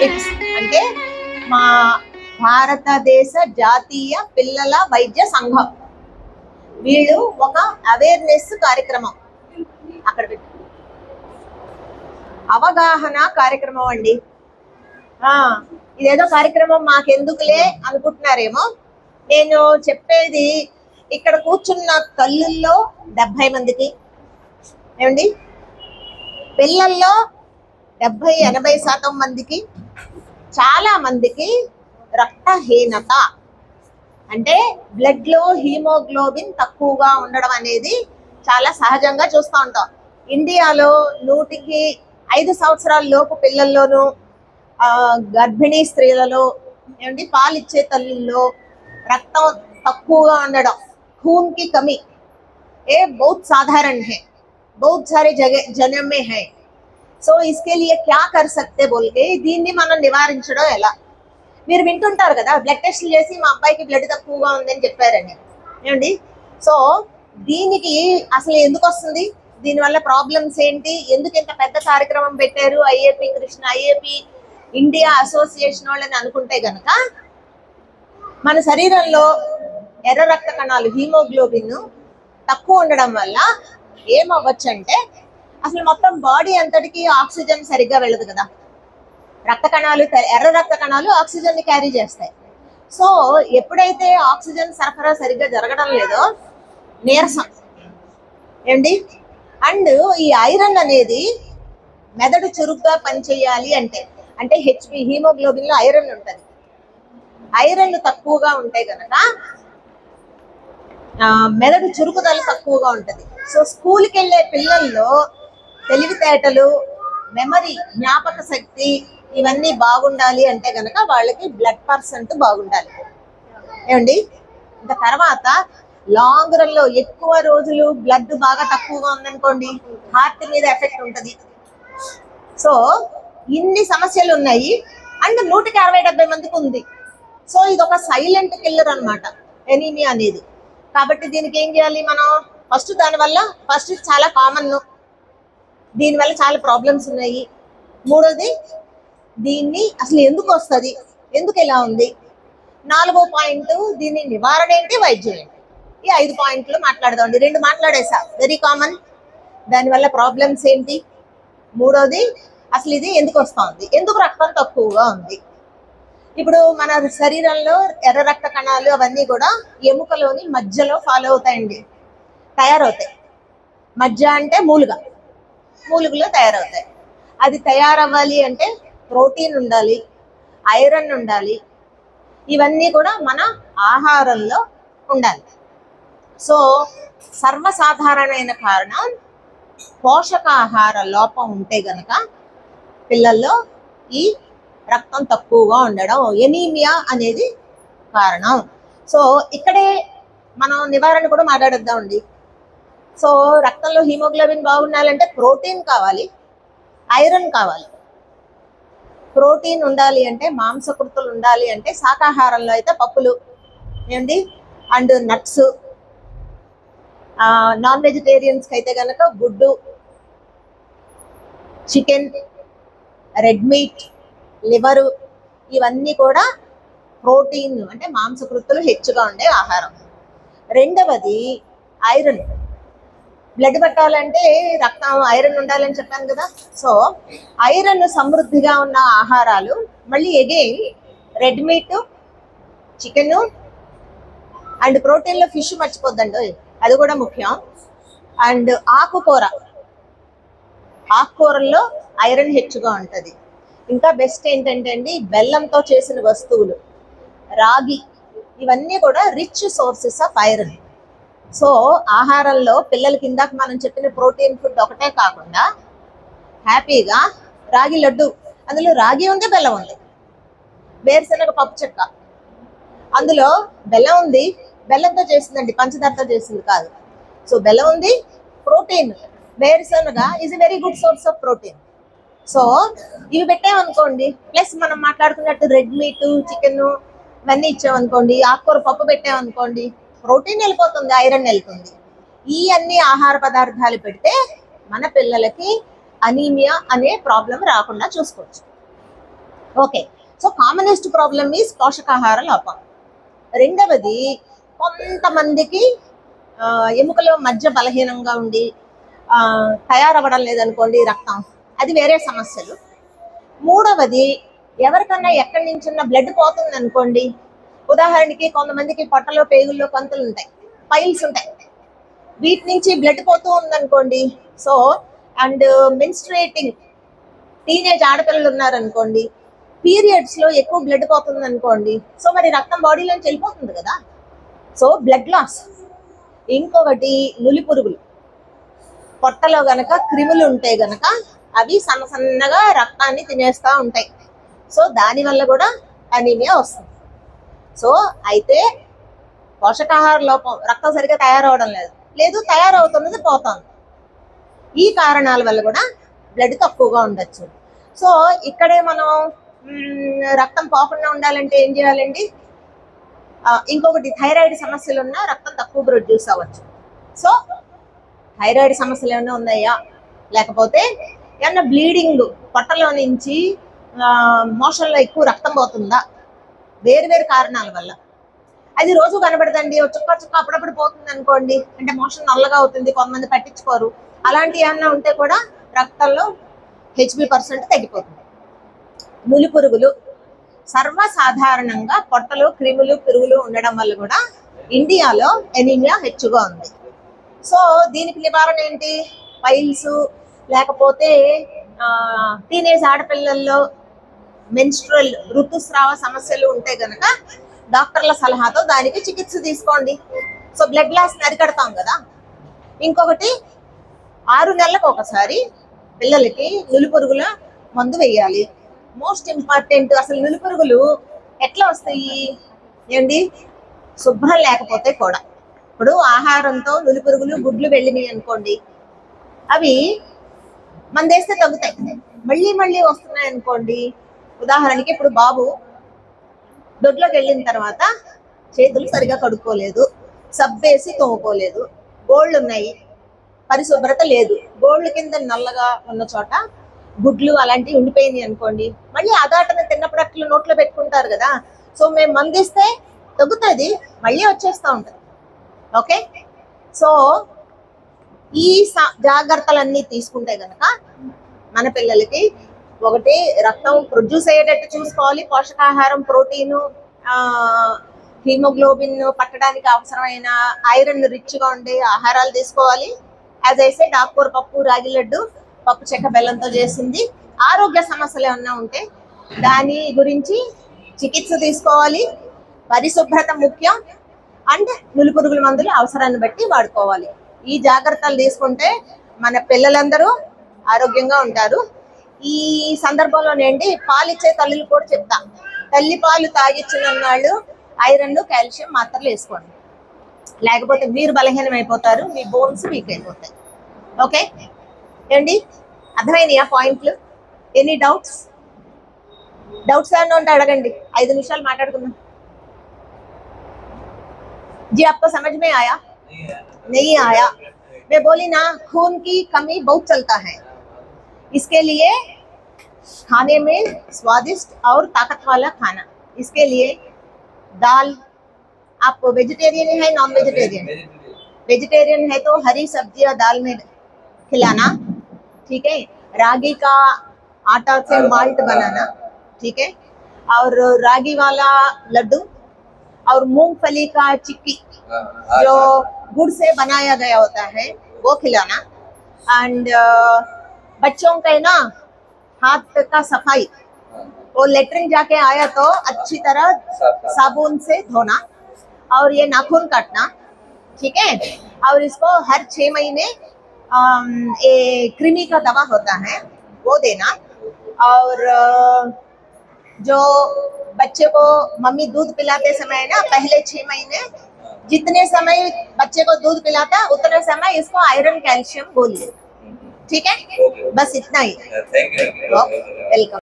It's అంటే మా భారతదేశ జాతీయ పిల్లల వైద్య సంఘం వీళ్ళు ఒక అవేర్నెస్ కార్యక్రమం అక్కడ పెట్టి అవగాహన కార్యక్రమం అండి. ఇదేదో కార్యక్రమం మాకెందుకులే అనుకుంటున్నారేమో. నేను చెప్పేది ఇక్కడ కూర్చున్న తల్లుల్లో 70 మందికి ఏమండి, పిల్లల్లో 70-80% మందికి, చాలా మందికి రక్తహీనత అంటే బ్లడ్ లో హీమోగ్లోబిన్ తక్కువగా ఉండడం అనేది చాలా సహజంగా చూస్తూ ఉంటాం. ఇండియాలో 100కి 5 సంవత్సరాల లోపు పిల్లల్లోనూ, గర్భిణీ స్త్రీలలో, ఏమండి పాలిచ్చే తల్లుల్లో రక్తం తక్కువగా ఉండడం, खून की कमी ये बहुत साधारण है, बहुत सारे जगह में है. సో इसके लिए क्या कर सकते बोल के దీన్ని మనం నివారించడం ఎలా? మీరు వింటుంటారు కదా బ్లడ్ టెస్ట్లు చేసి మా అబ్బాయికి బ్లడ్ తక్కువగా ఉందని చెప్పారని, ఏమండి. సో దీనికి అసలు ఎందుకు వస్తుంది, దీనివల్ల ప్రాబ్లమ్స్ ఏంటి, ఎందుకు ఇంత పెద్ద కార్యక్రమం పెట్టారు IAP Krishna, IAP India association వాళ్ళని అనుకుంటే గనక, మన శరీరంలో ఎర్ర రక్త కణాలు హీమోగ్లోబిన్ తక్కువ ఉండడం వల్ల ఏమవ్వచ్చు అంటే అసలు మొత్తం బాడీ అంతటికి ఆక్సిజన్ సరిగ్గా వెళ్ళదు కదా. ఎర్ర రక్త కణాలు ఆక్సిజన్ ని క్యారీ చేస్తాయి. సో ఎప్పుడైతే ఆక్సిజన్ సరఫరా సరిగ్గా జరగడం లేదో నీరసం, ఏమండి. అండ్ ఈ ఐరన్ అనేది మెదడు చురుగ్గా పనిచేయాలి అంటే హెచ్బి హీమోగ్లోబిన్ లో ఐరన్ ఉంటుంది. ఐరన్ తక్కువగా ఉంటే గనక మెదడు చురుకుదల తక్కువగా ఉంటుంది. సో స్కూల్కి వెళ్ళే పిల్లల్లో తెలివితేటలు, మెమరీ, జ్ఞాపక శక్తి ఇవన్నీ బాగుండాలి అంటే గనక వాళ్ళకి బ్లడ్ పర్సెంట్ బాగుండాలి, ఏమండి. ఇంకా తర్వాత లాంగ్ రన్ లో ఎక్కువ రోజులు బ్లడ్ బాగా తక్కువగా ఉందనుకోండి హార్ట్ మీద ఎఫెక్ట్ ఉంటుంది. సో ఇన్ని సమస్యలు ఉన్నాయి. అండ్ 160-70 మందికి ఉంది. సో ఇది ఒక సైలెంట్ కిల్లర్ అనమాట ఎనీమియా అనేది. కాబట్టి దీనికి ఏం చేయాలి మనం? ఫస్ట్ చాలా కామన్, దీనివల్ల చాలా ప్రాబ్లమ్స్ ఉన్నాయి. మూడోది దీన్ని అసలు ఎందుకు వస్తుంది, ఎందుకు ఎలా ఉంది. 4వ పాయింట్ దీని నివారణ ఏంటి, వైద్యం ఏంటి. ఈ 5 పాయింట్లు మాట్లాడదామండి. 2 మాట్లాడేసా, వెరీ కామన్. దానివల్ల ప్రాబ్లమ్స్ ఏంటి, మూడోది అసలు ఇది ఎందుకు వస్తుంది, ఎందుకు రక్తం తక్కువగా ఉంది. ఇప్పుడు మన శరీరంలో ఎర్ర రక్త కణాలు అవన్నీ కూడా ఎముకలోని మధ్యలో ఫాలో అవుతాయండి, తయారవుతాయి. మధ్య అంటే మూలుగులో తయారవుతాయి. అది తయారవ్వాలి అంటే ప్రోటీన్ ఉండాలి, ఐరన్ ఉండాలి, ఇవన్నీ కూడా మన ఆహారంలో ఉండాలి. సో సర్వసాధారణమైన కారణం పోషకాహార లోపం ఉంటే గనక పిల్లల్లో ఈ రక్తం తక్కువగా ఉండడం, ఎనీమియా అనేది కారణం. సో ఇక్కడే మనం నివారణ కూడా మాట్లాడొద్దామండి. సో రక్తంలో హీమోగ్లోబిన్ బాగుండాలంటే ప్రోటీన్ కావాలి, ఐరన్ కావాలి. ప్రోటీన్ ఉండాలి అంటే మాంసకృతులు ఉండాలి అంటే శాకాహారంలో అయితే పప్పులు, ఏమండి, అండ్ నట్స్. నాన్ వెజిటేరియన్స్కి అయితే కనుక గుడ్డు, చికెన్, రెడ్ మీట్, లివరు, ఇవన్నీ కూడా ప్రోటీన్ అంటే మాంసకృతులు హెచ్చుగా ఉండే ఆహారం. రెండవది ఐరన్. బ్లడ్ పట్టాలంటే రక్తం ఐరన్ ఉండాలని చెప్పాను కదా. సో ఐరన్ సమృద్ధిగా ఉన్న ఆహారాలు మళ్ళీ again red meat, chicken, and ప్రోటీన్లో ఫిష్ మర్చిపోద్దండి, అది కూడా ముఖ్యం. అండ్ ఆకుకూరల్లో ఐరన్ హెచ్చుగా ఉంటుంది. ఇంకా బెస్ట్ ఏంటంటే అండి బెల్లంతో చేసిన వస్తువులు, రాగి, ఇవన్నీ కూడా rich sources of iron. So ఆహారంలో పిల్లలకి ఇందాక మనం చెప్పిన ప్రోటీన్ ఫుడ్ ఒకటే కాకుండా హ్యాపీగా రాగి లడ్డు, అందులో రాగి ఉంది, బెల్లం ఉంది. వేరుశనగ పప్పు చెక్క, అందులో బెల్లం ఉంది, బెల్లంతో చేసిందండి, పంచదారతో చేసింది కాదు. సో బెల్లం ఉంది, ప్రోటీన్. వేరుశనగ is a very good source of protein. So ఇవి పెట్టామనుకోండి, ప్లస్ మనం మాట్లాడుకున్నట్టు రెడ్ మీట్, చికెన్ ఇవన్నీ ఇచ్చామనుకోండి, ఆకుకూర పప్పు పెట్టామనుకోండి, ప్రోటీన్ వెళ్ళిపోతుంది, ఐరన్ వెళ్తుంది. ఈ అన్ని ఆహార పదార్థాలు పెడితే మన పిల్లలకి అనీమియా అనే ప్రాబ్లం రాకుండా చూసుకోవచ్చు. Okay. So commonest problem is పోషకాహార లోపం. రెండవది, కొంతమందికి ఎముకల మధ్య బలహీనంగా ఉండి తయారవ్వడం లేదనుకోండి రక్తం, అది వేరే సమస్యలు. మూడవది, ఎవరికన్నా ఎక్కడి నుంచిన్న బ్లడ్ పోతుంది అనుకోండి, ఉదాహరణకి కొంతమందికి పొట్టలో పేగుల్లో కంతులు ఉంటాయి, పైల్స్ ఉంటాయి, వీటి నుంచి బ్లడ్ పోతూ ఉందనుకోండి. సో అండ్ మెన్స్ట్రేటింగ్ టీనేజ్ ఆడపిల్లలు ఉన్నారనుకోండి, పీరియడ్స్ లో ఎక్కువ బ్లడ్ పోతుంది అనుకోండి, సో మరి రక్తం బాడీలోంచి వెళ్ళిపోతుంది కదా, సో బ్లడ్ లాస్. ఇంకొకటి నులి పురుగులు, పొట్టలో గనక క్రిములు ఉంటే గనక అవి సన్న సన్నగా రక్తాన్ని తినేస్తూ ఉంటాయి. సో దానివల్ల కూడా అనీమియా వస్తుంది. సో అయితే పోషకాహార లోపం, రక్తం సరిగ్గా తయారవడం లేదు తయారవుతున్నది పోతుంది. ఈ కారణాల వల్ల కూడా బ్లడ్ తక్కువగా ఉండొచ్చు. సో ఇక్కడే మనం రక్తం పోకుండా ఉండాలంటే ఏం చేయాలండి? ఇంకొకటి, థైరాయిడ్ సమస్యలు ఉన్నా రక్తం తక్కువ ప్రొడ్యూస్ అవ్వచ్చు. సో థైరాయిడ్ సమస్యలు ఏమైనా ఉన్నాయా, లేకపోతే ఏమన్నా బ్లీడింగ్, పొట్టలో నుంచి మోషన్లో ఎక్కువ రక్తం పోతుందా, వేరు కారణాల వల్ల. అది రోజు కనబడదండి, చుక్క చుక్క అప్పుడప్పుడు పోతుంది అనుకోండి, అంటే మోషన్ నల్లగా అవుతుంది, కొంతమంది పట్టించుకోరు. అలాంటివి ఏమన్నా ఉంటే కూడా రక్తంలో HB% తగ్గిపోతుంది. నులి పురుగులు సర్వసాధారణంగా పొట్టలో క్రిములు పురుగులు ఉండడం వల్ల కూడా ఇండియాలో ఎనీమియా హెచ్చుగా ఉంది. సో దీనికి నివారణ ఏంటి? పైల్స్, లేకపోతే టీనేజ్ ఆడపిల్లల్లో మెన్స్ట్రువల్ ఋతుస్రావ సమస్యలు ఉంటే గనక డాక్టర్ల సలహాతో దానికి చికిత్స తీసుకోండి. సో బ్లడ్ లాస్ అరికడతాం కదా. ఇంకొకటి, 6 నెలలకు ఒకసారి పిల్లలకి నులి పురుగుల మందు వేయాలి. Most important. అసలు నులి పురుగులు ఎట్లా వస్తాయి ఏంటి? శుభ్రం లేకపోతే కూడా. ఇప్పుడు ఆహారంతో నులి పురుగులు గుడ్లు వెళ్ళినాయి అనుకోండి, అవి మందేస్తే తగ్గుతాయి. మళ్ళీ వస్తున్నాయి అనుకోండి, ఉదాహరణకి ఇప్పుడు బాబు దొడ్లోకి వెళ్ళిన తర్వాత చేతులు సరిగా కడుక్కోలేదు, సబ్బేసి తోముకోలేదు, గోళ్ళు ఉన్నాయి, పరిశుభ్రత లేదు, గోళ్ళ కింద నల్లగా ఉన్న చోట గుడ్లు అలాంటివి ఉండిపోయింది అనుకోండి, మళ్ళీ అదాటన తిన్నప్పుడు అట్లా నోట్లో పెట్టుకుంటారు కదా. సో మేము మందిస్తే తగ్గుతుంది, మళ్ళీ వచ్చేస్తూ ఉంటుంది. ఓకే. సో ఈ జాగ్రత్తలన్నీ తీసుకుంటే గనక మన పిల్లలకి ఒకటి, రక్తం ప్రొడ్యూస్ అయ్యేటట్టు చూసుకోవాలి, పోషకాహారం, ప్రోటీను, హీమోగ్లోబిన్ పట్టడానికి అవసరమైన ఐరన్ రిచ్గా ఉండే ఆహారాలు తీసుకోవాలి. యాజ్ ఐ సెడ్, ఆకుకూర పప్పు, రాగి లడ్డు, పప్పు చెక్క బెల్లంతో చేసింది. ఆరోగ్య సమస్యలు ఏమన్నా ఉంటే దాని గురించి చికిత్స తీసుకోవాలి. పరిశుభ్రత ముఖ్యం. అండ్ నులి పురుగుల మందులు అవసరాన్ని బట్టి వాడుకోవాలి. ఈ జాగ్రత్తలు తీసుకుంటే మన పిల్లలందరూ ఆరోగ్యంగా ఉంటారు. ఈ సందర్భంలోనేంటి, పాలిచ్చే తల్లులు కూడా చెప్తా, తల్లి పాలు తాగిచ్చిన వాళ్ళు ఐరన్, కాల్షియం మాత్రలు వేసుకోండి, లేకపోతే మీరు బలహీనం అయిపోతారు, మీ బోన్స్ వీక్ అయిపోతాయి. ఓకే ఏంటి, అర్థమైనయా పాయింట్లు? ఎనీ డౌట్స్ ఏమన్నా ఉంటే అడగండి, 5 నిమిషాలు మాట్లాడుకుందాం. जी आपको समझ में आया? नहीं आया? मैं बोली ना, खून की कमी बहुत चलता है, इसके लिए खाने में स्वादिष्ट और ताकत वाला खाना, इसके लिए दाल, आप वेजिटेरियन है नॉन वेजिटेरियन? वेजिटेरियन है तो हरी सब्जियां दाल में खिलाना, ठीक है। रागी का आटा से माल्ट बनाना, ठीक है, और रागी वाला लड्डू और मूंगफली का चिक्की जो गुड़ से बनाया गया होता है वो खिलाना। एंड बच्चों के ना हाथ का सफाई, वो लेटरिन जाके आया तो अच्छी तरह साबुन से धोना, और ये नाखून काटना, ठीक है। और इसको हर 6 महीने ये कृमि का दवा होता है वो देना। और जो बच्चे को मम्मी दूध पिलाते समय ना, पहले 6 महीने जितने समय बच्चे को दूध पिलाता उतने समय इसको आयरन कैल्शियम बोलिए, ठीक है। बस इतना ही। वेलकम।